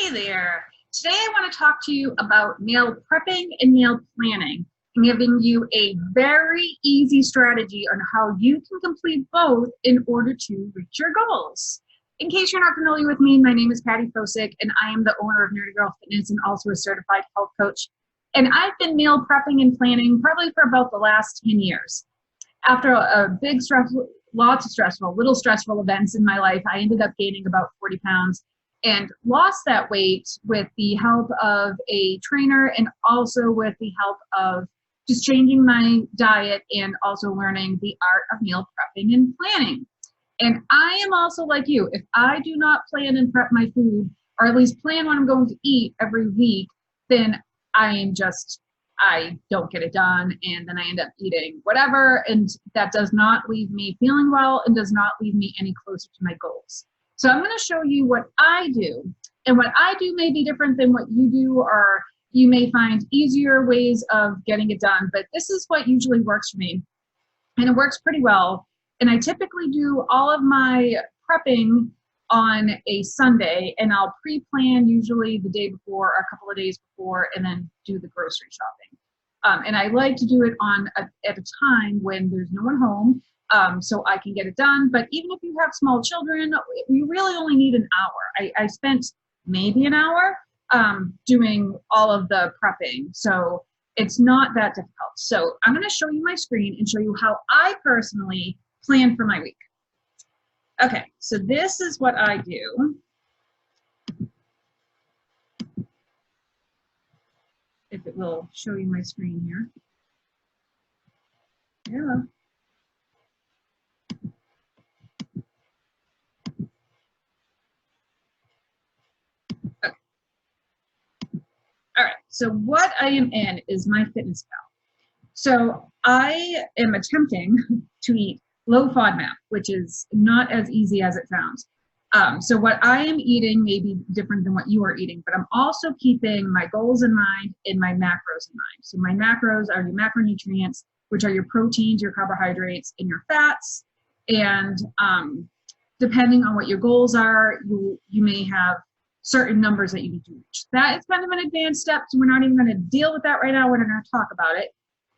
Hey there. Today I want to talk to you about meal prepping and meal planning. I'm giving you a very easy strategy on how you can complete both in order to reach your goals. In case you're not familiar with me, my name is Patti and I am the owner of Nerdy Girl Fitness and also a certified health coach. And I've been meal prepping and planning probably for about the last 10 years. After a big stressful, little stressful events in my life, I ended up gaining about 40 pounds and lost that weight with the help of a trainer and also with the help of just changing my diet and also learning the art of meal prepping and planning. And I am also like you. If I do not plan and prep my food, or at least plan what I'm going to eat every week, then I don't get it done, and then I end up eating whatever, and that does not leave me feeling well and does not leave me any closer to my goals. So I'm going to show you what I do, and what I do may be different than what you do, or you may find easier ways of getting it done, but this is what usually works for me, and it works pretty well. And I typically do all of my prepping on a Sunday, and I'll pre-plan usually the day before or a couple of days before, and then do the grocery shopping. And I like to do it at a time when there's no one home, so I can get it done. But even if you have small children, you really only need an hour. I spent maybe an hour doing all of the prepping, so it's not that difficult. So I'm going to show you my screen and show you how I personally plan for my week. Okay, so this is what I do. If it will show you my screen here. Hello. Okay. All right, so what I am in is my Fitness Pal. So I am attempting to eat low FODMAP, which is not as easy as it sounds. So what I am eating may be different than what you are eating, but I'm also keeping my goals in mind and my macros in mind. So my macros are your macronutrients, which are your proteins, your carbohydrates, and your fats. And depending on what your goals are, you may have certain numbers that you need to reach. That is kind of an advanced step, so we're not even going to deal with that right now. We're going to talk about it.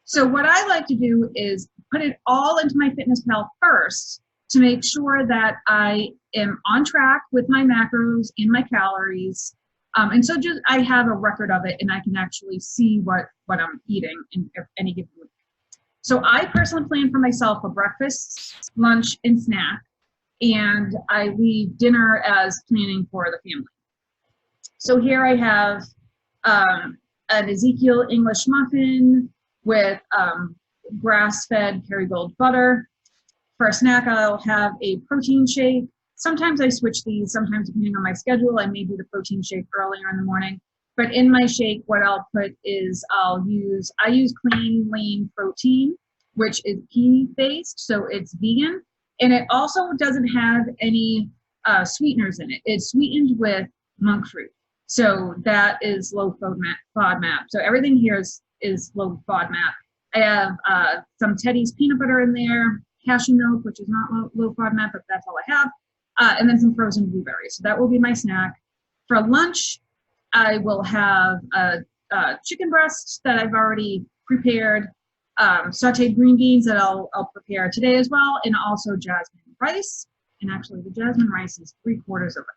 So what I like to do is put it all into my Fitness Pal first to make sure that I am on track with my macros and my calories. And so just I have a record of it, and I can actually see what I'm eating in any given week. So I personally plan for myself for breakfast, lunch, and snack, and I leave dinner as planning for the family. So here I have an Ezekiel English muffin with grass-fed Kerrygold butter. For a snack, I'll have a protein shake. Sometimes I switch these, sometimes depending on my schedule, I may do the protein shake earlier in the morning. But in my shake, what I'll put is I use Clean Lean Protein, which is pea-based, so it's vegan. And it also doesn't have any sweeteners in it. It's sweetened with monk fruit. So that is low FODMAP. So everything here is low FODMAP. I have some Teddy's peanut butter in there, cashew milk, which is not low FODMAP, but that's all I have, and then some frozen blueberries. So that will be my snack. For lunch, I will have a chicken breast that I've already prepared, sauteed green beans that I'll prepare today as well, and also jasmine rice. And actually, the jasmine rice is 3/4 of a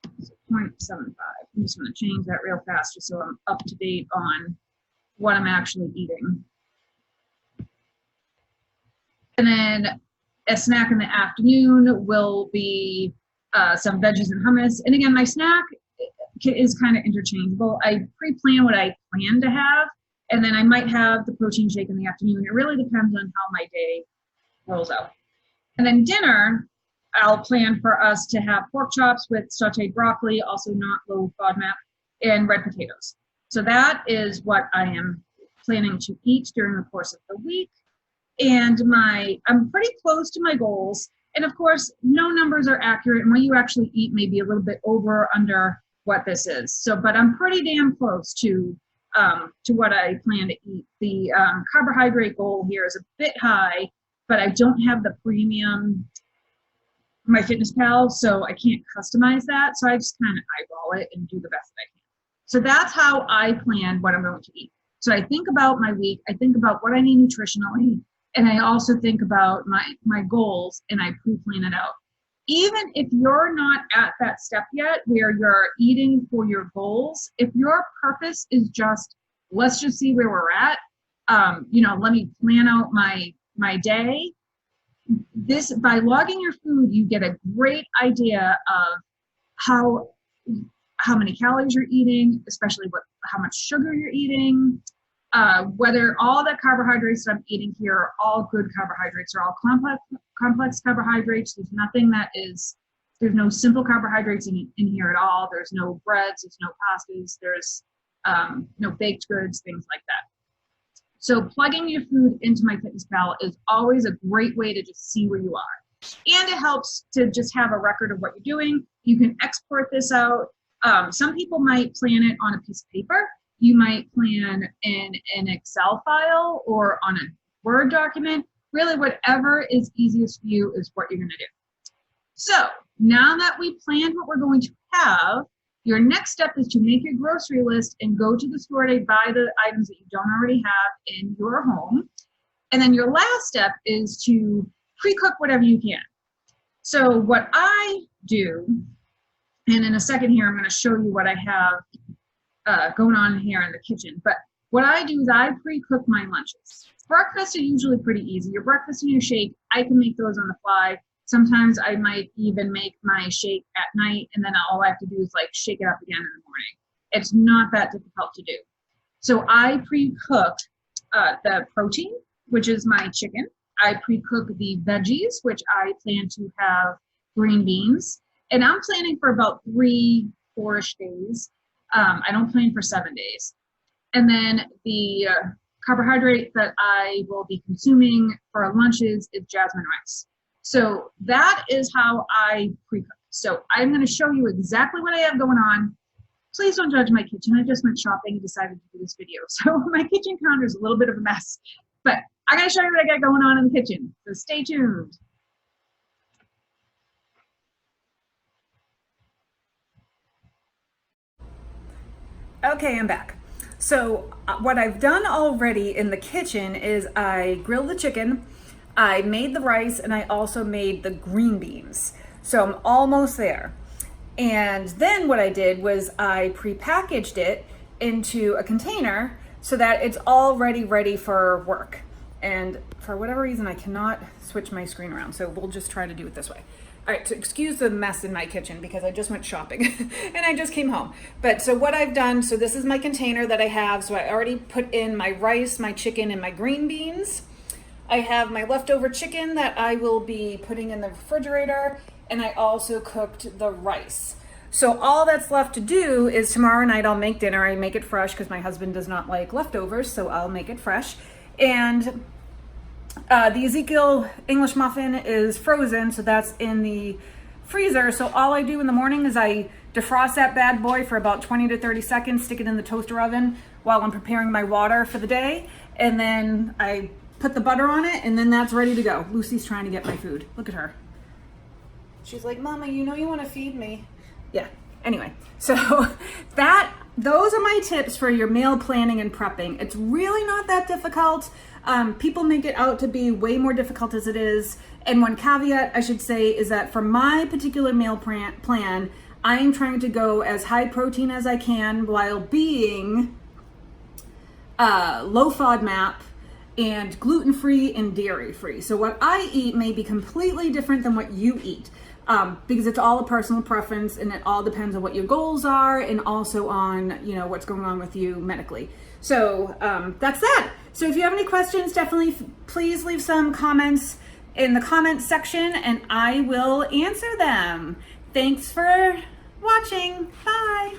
cup, so 0.75. I'm just going to change that real fast just so I'm up to date on what I'm actually eating. And then a snack in the afternoon will be some veggies and hummus. And again, my snack is kind of interchangeable. I pre-plan what I plan to have, and then I might have the protein shake in the afternoon. It really depends on how my day rolls out. And then dinner, I'll plan for us to have pork chops with sauteed broccoli, also not low FODMAP, and red potatoes. So that is what I am planning to eat during the course of the week. And I'm pretty close to my goals. And of course, no numbers are accurate, and what you actually eat may be a little bit over or under what this is. So, but I'm pretty damn close to what I plan to eat. The carbohydrate goal here is a bit high, but I don't have the premium my Fitness Pal, so I can't customize that. So I just kind of eyeball it and do the best that I can. So that's how I plan what I'm going to eat. So I think about my week, I think about what I need nutritionally, and I also think about my goals, and I pre-plan it out. Even if you're not at that step yet where you're eating for your goals, if your purpose is just, let's just see where we're at, let me plan out my day. This, by logging your food, you get a great idea of how many calories you're eating, especially how much sugar you're eating, whether all the carbohydrates that I'm eating here are all good carbohydrates, are all complex carbohydrates. There's no simple carbohydrates in here at all. There's no breads, there's no pastas, there's no baked goods, things like that. So plugging your food into my Fitness Pal is always a great way to just see where you are. And it helps to just have a record of what you're doing. You can export this out. Some people might plan it on a piece of paper. You might plan in an Excel file or on a Word document. Really, whatever is easiest for you is what you're going to do. So now that we planned what we're going to have, your next step is to make your grocery list and go to the store to buy the items that you don't already have in your home. And then your last step is to pre-cook whatever you can. So what I do, and in a second here, I'm going to show you what I have going on here in the kitchen. But what I do is I pre-cook my lunches. Breakfast are usually pretty easy. Your breakfast and your shake, I can make those on the fly. Sometimes I might even make my shake at night, and then all I have to do is like shake it up again in the morning. It's not that difficult to do. So I pre-cook the protein, which is my chicken. I pre-cook the veggies, which I plan to have green beans. And I'm planning for about 3-4-ish days. I don't plan for 7 days. And then the carbohydrate that I will be consuming for lunches is jasmine rice. So that is how I pre-cook. So I'm going to show you exactly what I have going on. Please don't judge my kitchen. I just went shopping and decided to do this video. So my kitchen counter is a little bit of a mess, but I'm going to show you what I got going on in the kitchen. So stay tuned. Okay, I'm back. So what I've done already in the kitchen is I grilled the chicken, I made the rice, and I also made the green beans. So I'm almost there. And then what I did was I pre-packaged it into a container so that it's already ready for work. And for whatever reason, I cannot switch my screen around. So we'll just try to do it this way. All right, so excuse the mess in my kitchen because I just went shopping and I just came home. But so what I've done, so this is my container that I have. So I already put in my rice, my chicken, and my green beans. I have my leftover chicken that I will be putting in the refrigerator, and I also cooked the rice. So all that's left to do is tomorrow night I'll make dinner. I make it fresh because my husband does not like leftovers, so I'll make it fresh. And the Ezekiel English muffin is frozen, so that's in the freezer. So all I do in the morning is I defrost that bad boy for about 20 to 30 seconds, stick it in the toaster oven while I'm preparing my water for the day, and then I put the butter on it, and then that's ready to go. Lucy's trying to get my food. Look at her. She's like, Mama, you know you want to feed me. Yeah, anyway, so those are my tips for your meal planning and prepping. It's really not that difficult. People make it out to be way more difficult as it is. And one caveat I should say is that for my particular meal plan, I am trying to go as high protein as I can while being low FODMAP and gluten-free and dairy-free. So what I eat may be completely different than what you eat. Because it's all a personal preference, and it all depends on what your goals are and also on, what's going on with you medically. So that's that. So if you have any questions, definitely please leave some comments in the comments section and I will answer them. Thanks for watching. Bye.